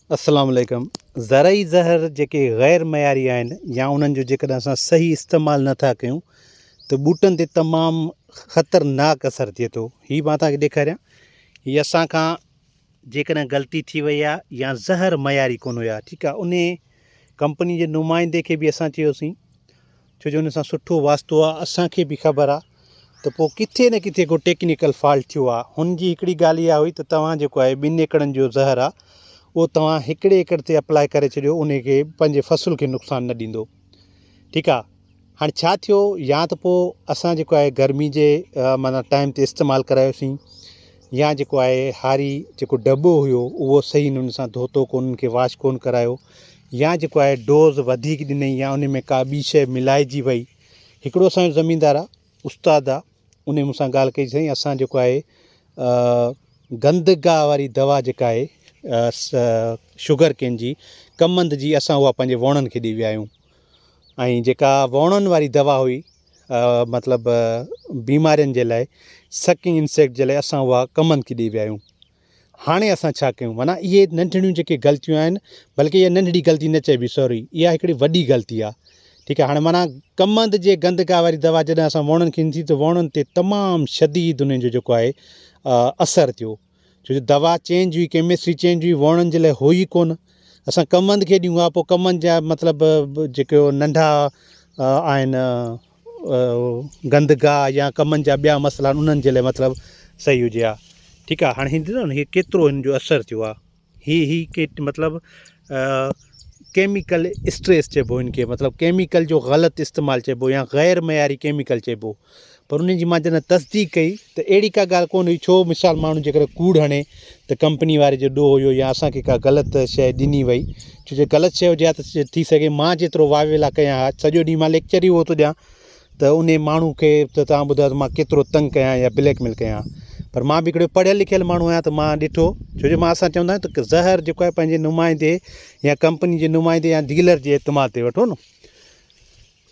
अस्सलाम वालेकुम। ज़रई ज़हर जेके ग़ैर मयारी आहिनि या उन्हनि जो जेकॾहिं असां सही इस्तेमालु नथा कयूं त ॿूटनि ते तमामु ख़तरनाक असरु थिए थो। हीअ मां तव्हांखे ॾेखारियां, हीअ असां खां जेकॾहिं ग़लती थी वई आहे या ज़हर मयारी कोन हुया, ठीकु आहे, उन कंपनी जे नुमाइंदे खे बि असां चयोसीं, छो जो उन सां सुठो वास्तो आहे, असांखे बि ख़बर आहे त पोइ किथे न किथे को टेक्निकल फॉल्ट थियो आहे। हुनजी हिकिड़ी ॻाल्हि इहा हुई त तव्हां जेको आहे 2 एकड़नि जो ज़हर आहे उहो तव्हां 1 एकड़ ते अप्लाई करे छॾियो, उन खे पंहिंजे फ़सुल खे नुक़सानु न ॾींदो। ठीकु आहे, हाणे छा थियो, या त पोइ असां जेको आहे गर्मी जे माना टाइम ते इस्तेमालु करायोसीं, या जेको आहे हारी जेको दॿो हुयो उहो सही नमूने सां धोतो कोन, उनखे वॉश कोन करायो, या जेको आहे डोज़ वधीक ॾिनई या उन में का ॿी शइ मिलाइजी वई। हिकिड़ो असांजो ज़मीनदार आहे, उस्तादु आहे, उन मूंसां ॻाल्हि कई, साईं असां जेको आहे गंदगाह वारी दवा जेका आहे शुगर केन जी, कमंद जी, असां उहा पंहिंजे वणनि खे ॾेई विया आहियूं। ऐं जेका वणनि वारी दवा हुई मतिलबु बीमारियुनि जे लाइ, सकिंग इंसेक्ट जे लाइ, असां उहा कमंद खे ॾेई विया आहियूं। हाणे असां छा कयूं, माना इहे नंढड़ियूं जेके ग़लतियूं आहिनि, बल्कि इहा नंढड़ी ग़लती न चइबी, सॉरी, इहा हिकिड़ी वॾी ग़लती आहे। ठीकु आहे, हाणे माना कमंद जे गंदगाह वारी दवा जॾहिं असां वणनि खे ॾिनी त वणनि ते तमामु शदीद उन जो जेको आहे असरु थियो, छो जो दवा चेंज हुई, केमिस्ट्री चेंज हुई, वणनि जे लाइ हुई कोन। असां कमंद खे ॾियूं, पोइ कमंद जा मतिलबु जेके नंढा आहिनि गंदगाह या कमंद जा ॿिया मसइला आहिनि, उन्हनि जे लाइ मतिलबु सही हुजे हा। ठीकु आहे, हाणे हिन ॾिठो न हीअ केतिरो हिन जो असरु थियो आहे। ही मतिलबु केमिकल स्ट्रेस चइबो हिनखे, मतिलबु केमिकल जो ग़लति इस्तेमालु चइबो या ग़ैर मयारी केमिकल चइबो। पर उन जी मां जॾहिं तसदीक़ कई त अहिड़ी का ॻाल्हि कोन हुई। छो मिसाल माण्हू जेकर कूड़ हणे त कंपनी वारे जो ॾोह हुयो या असांखे का ग़लति शइ ॾिनी वई, छो जो ग़लति शइ हुजे हा त थी सघे मां जेतिरो वावेला कयां हा, सॼो ॾींहुं मां लेक्चर ई उहो थो ॾियां त उन माण्हू खे त तव्हां ॿुधायो त मां केतिरो तंग कयां या ब्लैकमेल कयां। पर मां बि हिकिड़ो पढ़ियल लिखियल माण्हू आहियां, त मां ॾिठो, छो जो असां चवंदा आहियूं त ज़हर जेको आहे पंहिंजे नुमाइंदे या कंपनी जे नुमाइंदे या डीलर जे इस्तेमाल ते वठो न।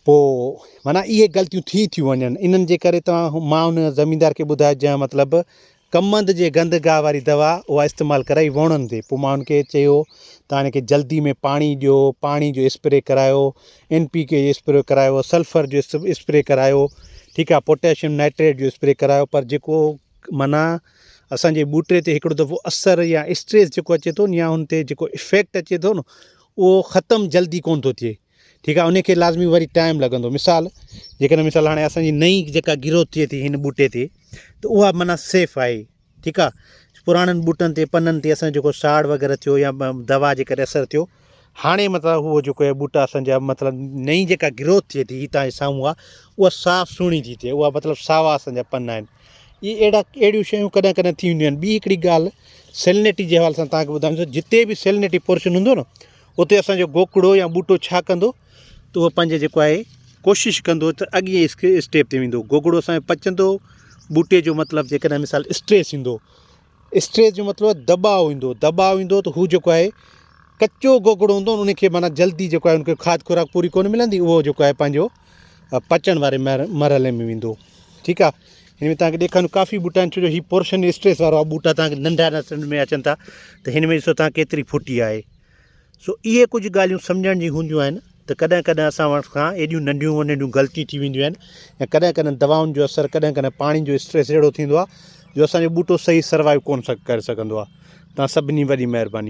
पोइ माना इहे ग़लतियूं थियूं वञनि, इन्हनि जे करे मां उन ज़मीनदार खे ॿुधायो जंहिं मतिलबु कमंद जे गंदगाह वारी दवा उहा इस्तेमालु कराई वणनि ते। पोइ मां उनखे चयो तव्हां हिनखे जल्दी में पाणी ॾियो, पाणी जो स्प्रे करायो, NPK जो स्प्रे करायो, सल्फर जो स्प्रे करायो, ठीकु आहे, पोटेशियम नाइट्रेट जो स्प्रे करायो। पर जेको माना असांजे ॿूटे ते हिकिड़ो दफ़ो असरु या स्ट्रेस जेको अचे थो न, या हुन ते जेको इफेक्ट अचे थो न, उहो ख़तमु जल्दी कोन थो थिए। ठीकु आहे, उनखे लाज़मी वरी टाइम लॻंदो। मिसाल जेकॾहिं मिसाल हाणे असांजी नई जेका ग्रोथ थिए थी हिन ॿूटे ते, त उहा माना सेफ़ आहे। ठीकु आहे, पुराणनि ॿूटनि ते पननि ते असांजो जेको साड़ वग़ैरह थियो या दवा जे करे असरु थियो, हाणे मतिलबु उहो जेको आहे ॿूटा असांजा मतिलबु नई जेका ग्रोथ थिए थी, हीअ तव्हांजे साम्हूं आहे, उहा साफ़ु सुहिणी थी थिए, उहा मतिलबु सावा असांजा पन आहिनि। इहे अहिड़ियूं शयूं कॾहिं कॾहिं थी वेंदियूं आहिनि। ॿी हिकिड़ी ॻाल्हि सेलिनिटी जे हवाले सां तव्हांखे ॿुधाईंदुसि, जिते बि सेलिनिटी पोर्शन हूंदो न, उते असांजो गोकिड़ो या ॿूटो छा कंदो त उहो पंहिंजे जेको आहे कोशिशि कंदो त अॻिए स्टेप ते वेंदो। गोगड़ो असांजो पचंदो, ॿूटे जो मतिलबु जेकॾहिं मिसाल स्ट्रेस ईंदो, स्ट्रेस जो मतिलबु दॿाउ ईंदो त हू जेको आहे कचो गोगड़ो हूंदो, उनखे माना जल्दी जेको आहे उनखे खाद खुराक पूरी कोन मिलंदी, उहो जेको आहे पंहिंजो पचण वारे मरहले में वेंदो। ठीकु आहे, हिन में तव्हांखे ॾेखारियो काफ़ी ॿूटा आहिनि, छो जो हीउ पोर्शन स्ट्रेस वारो आहे, ॿूटा तव्हांखे नंढा नंढा में अचनि था, त हिन में ॾिसो तव्हां केतिरी फुटी आहे। सो इहे कुझु ॻाल्हियूं सम्झण जी हूंदियूं आहिनि, त कॾहिं कॾहिं असां वटि खां एॾियूं नंढियूं नंढियूं ग़लतियूं थी वेंदियूं आहिनि, या कॾहिं कॾहिं दवाउनि जो असरु, कॾहिं कॾहिं पाणी जो स्ट्रेस अहिड़ो थींदो आहे जो असांजो ॿूटो सही सर्वाइव कोन करे सघंदो आहे। तव्हां सभिनी वॾी महिरबानी।